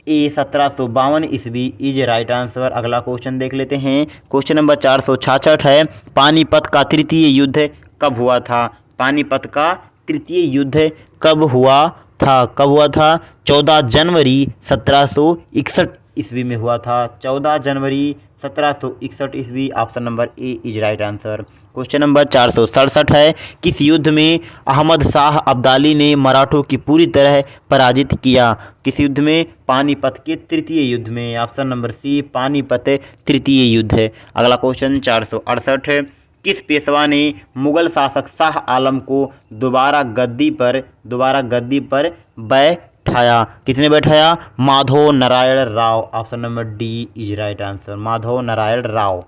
ए 1752 ईस्वी इज राइट आंसर। अगला क्वेश्चन देख लेते हैं। क्वेश्चन नंबर 466 है, पानीपत का तृतीय युद्ध कब हुआ था? पानीपत का तृतीय युद्ध कब हुआ था? कब हुआ था? 14 जनवरी 1761 ईस्वी में हुआ था। 14 जनवरी 1761 ईस्वी। Option number A is right answer. Question number 467 है, किस युद्ध में अहमद शाह अब्दाली ने मराठों की पूरी तरह पराजित किया? किस युद्ध में? पानीपत के तृतीय युद्ध में। ऑप्शन नंबर सी पानीपत तृतीय युद्ध है। अगला क्वेश्चन 468 है, किस पेशवा ने मुगल शासक शाह आलम को दोबारा गद्दी पर बैठाया? किसने बैठाया? Madhav Narayan Rao. Option number D is right answer. Madhav Narayan Rao.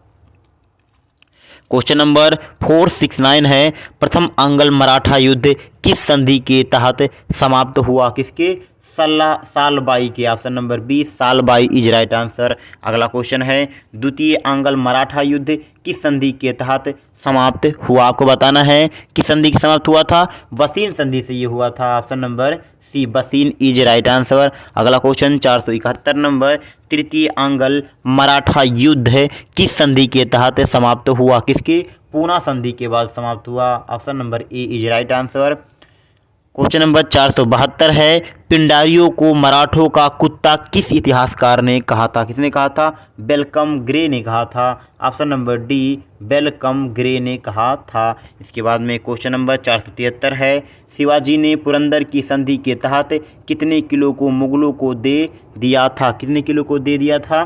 Question number 469 है, प्रथम आंग्ल मराठा युद्ध किस संधि के तहत समाप्त हुआ? किसके? सालबाई के। Option number B Salbai is right answer. अगला क्वेश्चन है, द्वितीय आंग्ल मराठा युद्ध किस संधि के तहत समाप्त हुआ? आपको बताना है किस संधि के समाप्त हुआ था। वसीन संधि से ये हुआ था। Option number C Bassein is right answer. अगला क्वेश्चन 471 नंबर, तृतीय आंग्ल मराठा युद्ध किस संधि के तहत समाप्त हुआ? किसकी? पूना संधि के बाद समाप्त हुआ। Option number A is right answer. Question number 472 है, पिंडारियों को मराठों का कुत्ता किस इतिहासकार ने कहा था? किसने कहा था? वेलकम ग्रे ने कहा था। Option number D welcome grey ने कहा था। इसके बाद में क्वेश्चन नंबर 473 है, शिवाजी ने पुरंदर की संधि के तहत कितने किलो को मुगलों को दे दिया था? कितने किलो को दे दिया था?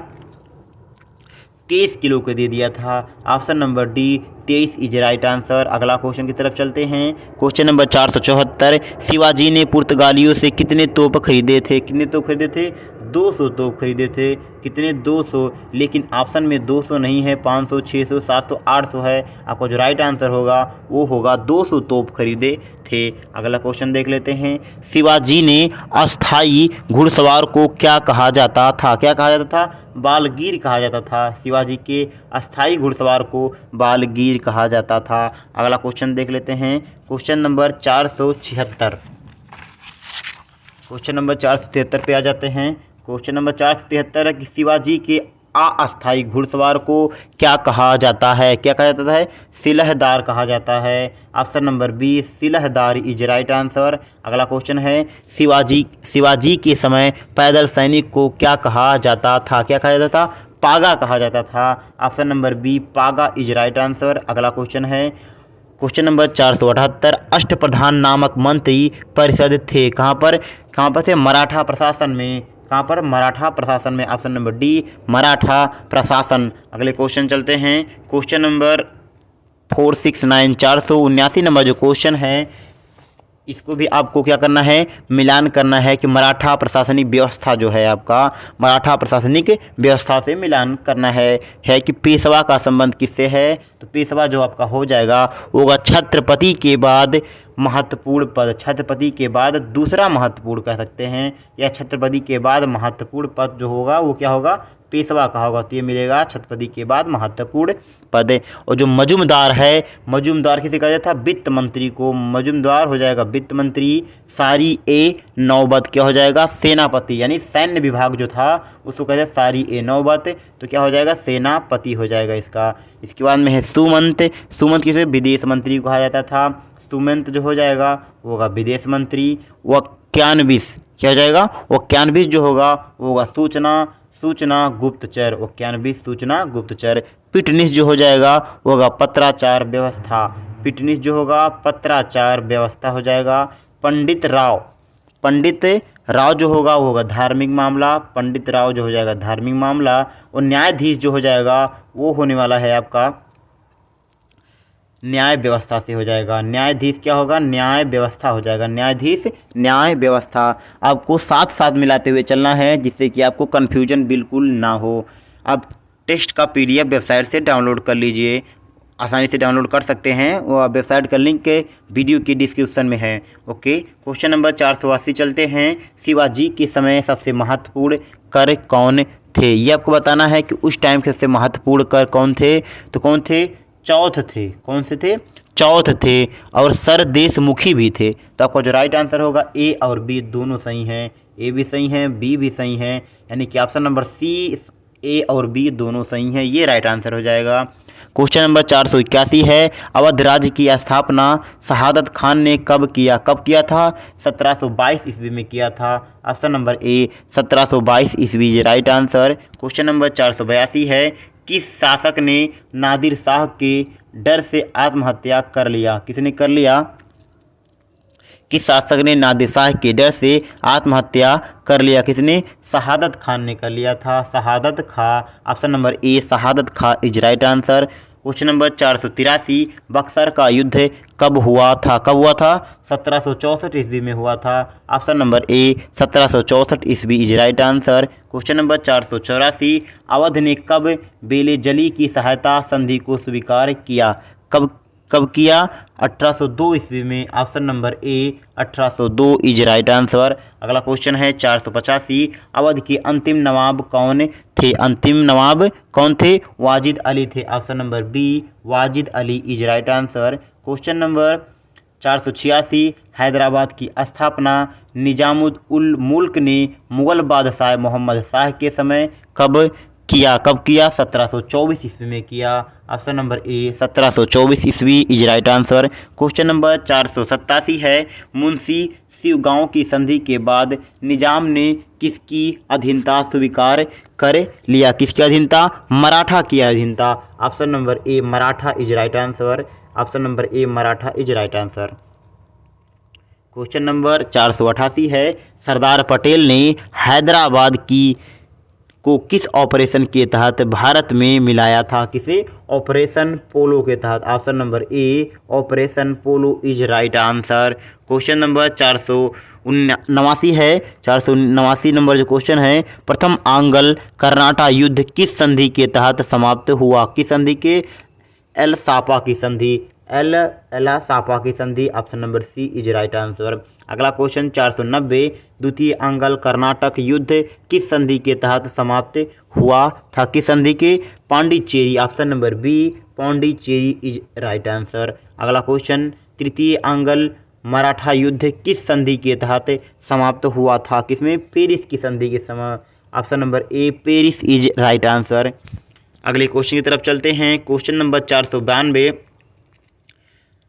23 किलो को दे दिया था। Option number D 23 is right answer. अगला क्वेश्चन की तरफ चलते हैं। क्वेश्चन नंबर 474, शिवाजी ने पुर्तगालियों से कितने तोप खरीदे थे? कितने तोप खरीदे थे? 200 तोप खरीदे थे। कितने? 200। लेकिन ऑप्शन में 200 नहीं है, 500, 600, 700, 800 है। आपका जो राइट आंसर होगा वो होगा 200 तोप खरीदे थे। अगला क्वेश्चन देख लेते हैं, शिवाजी ने अस्थाई घुड़सवार को क्या कहा जाता था? क्या कहा जाता था? बालगीर कहा जाता था। शिवाजी के अस्थाई घुड़सवार को बालगीर कहा जाता था। अगला क्वेश्चन देख लेते हैं। Question number 476। क्वेश्चन नंबर 473 पे आ जाते हैं। क्वेश्चन नंबर 473 है कि शिवाजी के अस्थाई घुड़सवार को क्या कहा जाता है? क्या कहा जाता है? सिलहदार कहा जाता है। ऑप्शन नंबर बी सिलहदार इज राइट आंसर। अगला क्वेश्चन है, शिवाजी के समय पैदल सैनिक को क्या कहा जाता था? क्या कहा जाता था? पागा कहा जाता था। ऑप्शन नंबर बी पागा इज राइट आंसर। अगला क्वेश्चन है, क्वेश्चन नंबर 478, अष्टप्रधान नामक मंत्री परिषद थे कहाँ पर? कहाँ पर थे? मराठा प्रशासन में। कहाँ पर? मराठा प्रशासन में। ऑप्शन नंबर डी मराठा प्रशासन। अगले क्वेश्चन चलते हैं। क्वेश्चन नंबर 469 479 नंबर जो क्वेश्चन है, इसको भी आपको क्या करना है? मिलान करना है कि मराठा प्रशासनिक व्यवस्था जो है आपका, मराठा प्रशासनिक व्यवस्था से मिलान करना है कि पेशवा का संबंध किससे है? तो पेशवा जो आपका हो जाएगा होगा छत्रपति के बाद महत्वपूर्ण पद। छत्रपति के बाद दूसरा महत्वपूर्ण कह सकते हैं, या छत्रपति के बाद महत्वपूर्ण पद जो होगा वो क्या होगा? पेशवा का होगा। तो ये मिलेगा छत्रपति के बाद महत्वपूर्ण पद। और जो मजूमदार है, मजूमदार किसे कहा जाता है? वित्त मंत्री को। मजूमदार हो जाएगा वित्त मंत्री। सारी ए नौबत क्या हो जाएगा? सेनापति, यानी सैन्य विभाग जो था उसको कहते हैं सारी ए नौबत। तो क्या हो जाएगा? सेनापति हो जाएगा इसका। इसके बाद में है सुमंत। सुमंत किसे? विदेश मंत्री कहा जाता था। सुमंत जो हो जाएगा वो होगा विदेश मंत्री। वक्यानविस क्या हो जाएगा? वक्यानविस जो होगा वो होगा सूचना गुप्तचर। वक्यानविस सूचना गुप्तचर। पिटनिस जो हो जाएगा वो होगा पत्राचार व्यवस्था। पिटनिस जो होगा पत्राचार व्यवस्था हो जाएगा। पंडित राव जो होगा वो होगा धार्मिक मामला। पंडित राव जो हो जाएगा धार्मिक मामला। और न्यायाधीश जो हो जाएगा वो होने वाला है आपका न्याय व्यवस्था से हो जाएगा। न्यायाधीश क्या होगा? न्याय व्यवस्था हो जाएगा। न्यायाधीश न्याय व्यवस्था। आपको साथ साथ मिलाते हुए चलना है जिससे कि आपको कन्फ्यूजन बिल्कुल ना हो। आप टेस्ट का PDF वेबसाइट से डाउनलोड कर लीजिए, आसानी से डाउनलोड कर सकते हैं। वो वेबसाइट का लिंक वीडियो की डिस्क्रिप्शन में है। ओके, क्वेश्चन नंबर 480 चलते हैं। शिवाजी के समय सबसे महत्वपूर्ण कर कौन थे? ये आपको बताना है कि उस टाइम के सबसे महत्वपूर्ण कर कौन थे। तो कौन थे? चौथ थे। कौन से थे? चौथ थे। और सरदेशमुखी भी थे। तो आपका जो राइट आंसर होगा ए और बी दोनों सही हैं। ए भी सही है, बी भी सही है, यानी कि ऑप्शन नंबर सी ए और बी दोनों सही हैं। ये राइट आंसर हो जाएगा। क्वेश्चन नंबर 481 है, अवध राज्य की स्थापना शहादत खान ने कब किया? कब किया था? 1722 ईस्वी में किया था। ऑप्शन नंबर ए 1722 ईस्वी राइट आंसर। क्वेश्चन नंबर 482 है, किस शासक ने नादिर शाह के डर से आत्महत्या कर लिया? किसने कर लिया? किस शासक ने नादिर शाह के डर से आत्महत्या कर लिया? किसने? शहादत खान ने कर लिया था। शहादत खां। Option number A Shahadat Khan is right answer. Question number 483, Buxar का युद्ध कब हुआ था? कब हुआ था? 1764 ईस्वी में हुआ था। ऑप्शन नंबर ए 1764 ईस्वी is right answer. Question number 484, Awadh ने कब बेलेजली की सहायता संधि को स्वीकार किया? कब कब किया? 1802 ईस्वी में। Option number A 1802 is right answer. अगला क्वेश्चन है 485, अवध के अंतिम नवाब कौन थे? अंतिम नवाब कौन थे? वाजिद अली थे। Option number B Wajid Ali is right answer. Question number 486, Hyderabad की स्थापना निजामुल मुल्क ने मुगल बादशाह मोहम्मद शाह के समय कब किया? 1724 ईस्वी में किया। ऑप्शन नंबर ए 1724 ईस्वी is right answer. Question number 487 है, मुंशी शिवगांव की संधि के बाद निजाम ने किसकी अधीनता स्वीकार कर लिया? किसकी अधीनता? मराठा की अधीनता। Option number A Maratha is right answer. Option number A Maratha is right answer. Question number 488 है, सरदार पटेल ने हैदराबाद को किस ऑपरेशन के तहत भारत में मिलाया था? किसे? ऑपरेशन पोलो के तहत। Option number A operation polo is right answer. Question number 489 है, 489 नंबर जो क्वेश्चन है, प्रथम आंग्ल कर्नाटक युद्ध किस संधि के तहत समाप्त हुआ? किस संधि के? एल सापा की संधि। एल सापा की संधि। Option number C is right answer. अगला क्वेश्चन 490, द्वितीय आंग्ल कर्नाटक युद्ध किस संधि के तहत समाप्त हुआ था? किस संधि के? Pondicherry. Option number B Pondicherry is right answer. अगला क्वेश्चन, तृतीय आंग्ल मराठा युद्ध किस संधि के तहत समाप्त हुआ था? किसमें? पेरिस की संधि के समय। Option number A Paris is right answer. अगले क्वेश्चन की तरफ चलते हैं। क्वेश्चन नंबर 492,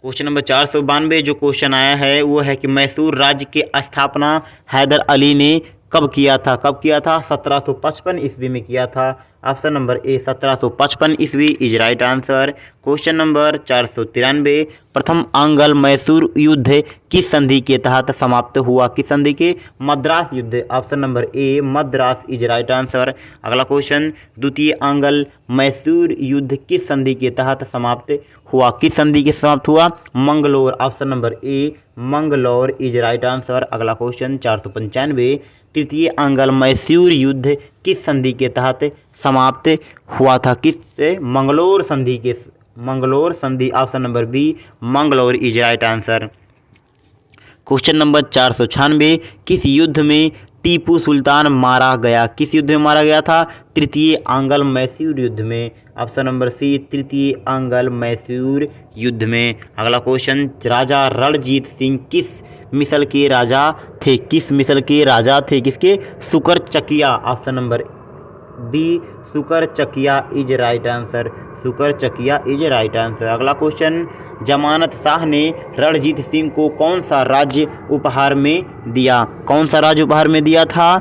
क्वेश्चन नंबर 492 जो क्वेश्चन आया है वो है कि मैसूर राज्य की स्थापना हैदर अली ने कब किया था? कब किया था? 1755 ईस्वी में किया था। ऑप्शन नंबर ए 1755 ईस्वी is right answer. Question number 493, प्रथम आंग्ल मैसूर युद्ध किस संधि के तहत समाप्त हुआ? किस संधि के? मद्रास युद्ध। Option number A Madras is right answer. अगला क्वेश्चन, द्वितीय आंग्ल मैसूर युद्ध किस संधि के तहत समाप्त हुआ? किस संधि के समाप्त हुआ? Mangalore. Option number A Mangalore is right answer. अगला क्वेश्चन 495, तृतीय आंग्ल मैसूर युद्ध किस संधि के तहत समाप्त हुआ था? किस से? मंगलोर संधि के। मंगलोर संधि। Option number B Mangalore is right answer. Question number 496, किस युद्ध में टीपू सुल्तान मारा गया? किस युद्ध में मारा गया था? तृतीय आंग्ल मैसूर युद्ध में। ऑप्शन नंबर सी तृतीय आंग्ल मैसूर युद्ध में। अगला क्वेश्चन, राजा रणजीत सिंह किस मिसल के राजा थे? किस मिसल के राजा थे? किसके? सुकर चकिया। ऑप्शन नंबर बी सुकर चकिया इज राइट आंसर। सुकर चकिया इज राइट आंसर। अगला क्वेश्चन, जमानत शाह ने रणजीत सिंह को कौन सा राज्य उपहार में दिया? कौन सा राज्य उपहार में दिया था?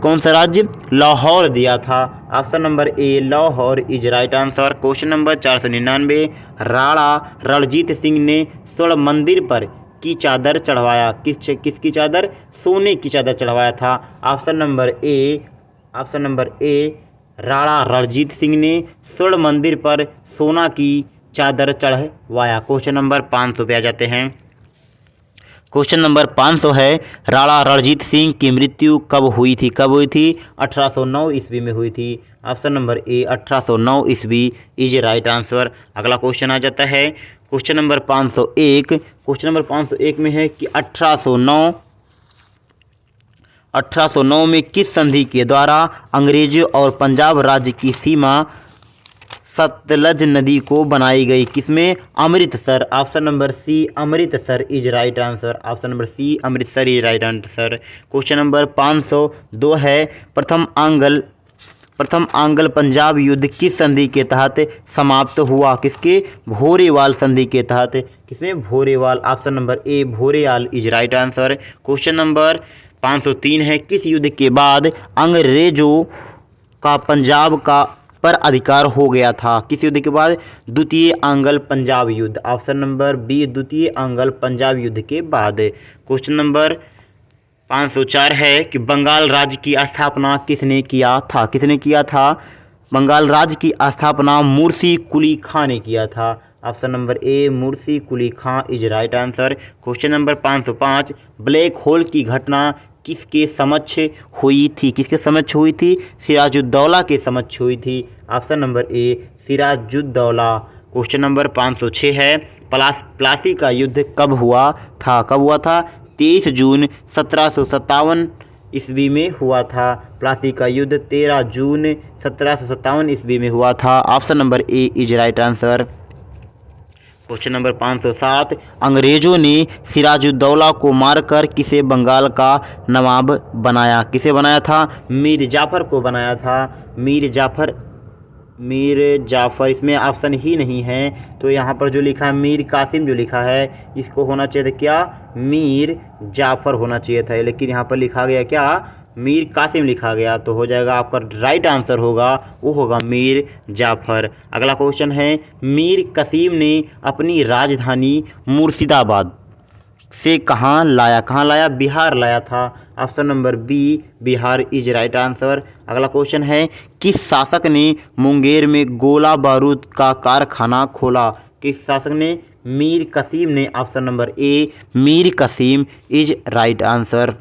कौन सा राज्य? लाहौर दिया था। Option number A Lahore is right answer. Question number 499, Rana Ranjit Singh ने स्वर्ण मंदिर पर की चादर चढ़वाया? किसकी चादर? सोने की चादर चढ़वाया था। ऑप्शन नंबर ए राणा रणजीत सिंह ने स्वर्ण मंदिर पर सोना की चादर चढ़वाया। क्वेश्चन नंबर 500 पे आ जाते हैं। क्वेश्चन नंबर 500 है, राणा रणजीत सिंह की मृत्यु कब हुई थी? कब हुई थी? 1809 ईस्वी में हुई थी। ऑप्शन नंबर ए 1809 ईस्वी इज राइट आंसर। अगला क्वेश्चन आ जाता है क्वेश्चन नंबर 501। क्वेश्चन नंबर 501 में है कि 1809 में किस संधि के द्वारा अंग्रेजों और पंजाब राज्य की सीमा सतलज नदी को बनाई गई? किसमें? Amritsar. Option number C Amritsar is right answer. Option number C Amritsar is right answer. Question number 502 है, प्रथम आंग्ल पंजाब युद्ध किस संधि के तहत समाप्त हुआ? किसके? भोरेवाल संधि के तहत। किसमें? Bhairowal. Option number A Bhairowal is right answer. Question number 503 है, किस युद्ध के बाद अंग्रेजों का पंजाब का पर अधिकार हो गया था? किस युद्ध के बाद? द्वितीय आंग्ल पंजाब युद्ध। ऑप्शन नंबर बी द्वितीय आंग्ल पंजाब युद्ध के बाद। क्वेश्चन नंबर 504 है कि बंगाल राज्य की स्थापना किसने किया था? किसने किया था? बंगाल राज्य की स्थापना मुर्शी कुली खां ने किया था। Option number A Murshid Quli Khan is right answer. Question number 505, black hole की घटना किसके समक्ष हुई थी? किसके समक्ष हुई थी? सिराजुद्दौला के समक्ष हुई थी। Option number A Sirajuddaulah. Question number 506 है, प्लासी का युद्ध कब हुआ था? 23 जून 1757 ईस्वी में हुआ था। प्लासी का युद्ध 13 जून 1757 ईस्वी में हुआ था। Option number A is right answer. Question number 507, अंग्रेजों ने सिराजुद्दौला को मारकर किसे बंगाल का नवाब बनाया? किसे बनाया था? मीर जाफर को बनाया था। मीर जाफर इसमें ऑप्शन ही नहीं है, तो यहाँ पर जो लिखा है मीर कासिम जो लिखा है, इसको होना चाहिए था क्या? मीर जाफर होना चाहिए था, लेकिन यहाँ पर लिखा गया क्या? मीर कासिम लिखा गया। तो हो जाएगा आपका राइट आंसर होगा वो होगा मीर जाफर। अगला क्वेश्चन है, मीर कासिम ने अपनी राजधानी मुर्शिदाबाद से कहाँ लाया? बिहार लाया था। Option number B Bihar is right answer. अगला क्वेश्चन है, किस शासक ने मुंगेर में गोला बारूद का कारखाना खोला? किस शासक ने? मीर कासिम ने। Option number A Mir Qasim is right answer.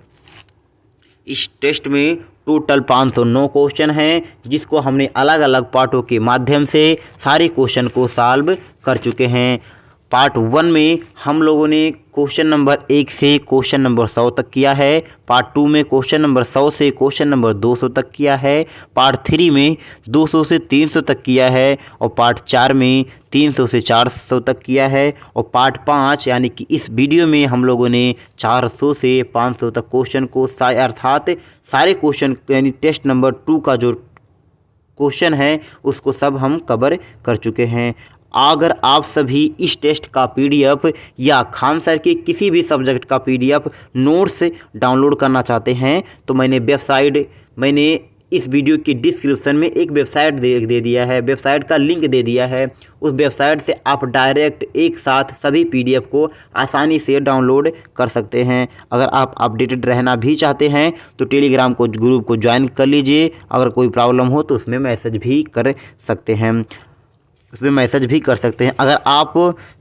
इस टेस्ट में टोटल 509 क्वेश्चन हैं, जिसको हमने अलग अलग पार्टों के माध्यम से सारे क्वेश्चन को सॉल्व कर चुके हैं। पार्ट 1 में हम लोगों ने क्वेश्चन नंबर 1 से क्वेश्चन नंबर 100 तक किया है। पार्ट 2 में क्वेश्चन नंबर 100 से क्वेश्चन नंबर 200 तक किया है। पार्ट 3 में 200 से 300 तक किया है। और पार्ट 4 में 300 से 400 तक किया है। और पार्ट 5 यानी कि इस वीडियो में हम लोगों ने 400 से 500 तक क्वेश्चन को अर्थात सारे क्वेश्चन यानी टेस्ट नंबर 2 का जो क्वेश्चन है उसको सब हम कवर कर चुके हैं। अगर आप सभी इस टेस्ट का पीडीएफ या खान सर के किसी भी सब्जेक्ट का पीडीएफ नोट्स डाउनलोड करना चाहते हैं तो मैंने इस वीडियो की डिस्क्रिप्शन में एक वेबसाइट दे दिया है, वेबसाइट का लिंक दे दिया है। उस वेबसाइट से आप डायरेक्ट एक साथ सभी पीडीएफ को आसानी से डाउनलोड कर सकते हैं। अगर आप अपडेटेड रहना भी चाहते हैं तो टेलीग्राम को ग्रुप को ज्वाइन कर लीजिए। अगर कोई प्रॉब्लम हो तो उसमें मैसेज भी कर सकते हैं। अगर आप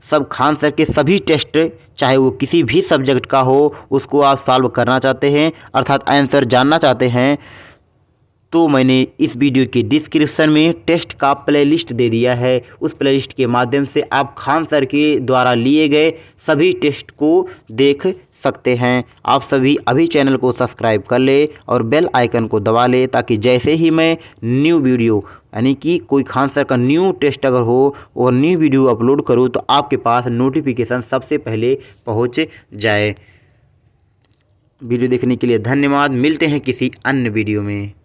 सब खान सर के सभी टेस्ट चाहे वो किसी भी सब्जेक्ट का हो उसको आप सॉल्व करना चाहते हैं अर्थात आंसर जानना चाहते हैं तो मैंने इस वीडियो के डिस्क्रिप्शन में टेस्ट का प्लेलिस्ट दे दिया है। उस प्लेलिस्ट के माध्यम से आप खान सर के द्वारा लिए गए सभी टेस्ट को देख सकते हैं। आप सभी अभी चैनल को सब्सक्राइब कर ले और बेल आइकन को दबा ले ताकि जैसे ही मैं न्यू वीडियो यानी कि कोई खान सर का न्यू टेस्ट अगर हो और न्यू वीडियो अपलोड करूँ तो आपके पास नोटिफिकेशन सबसे पहले पहुँच जाए। वीडियो देखने के लिए धन्यवाद। मिलते हैं किसी अन्य वीडियो में।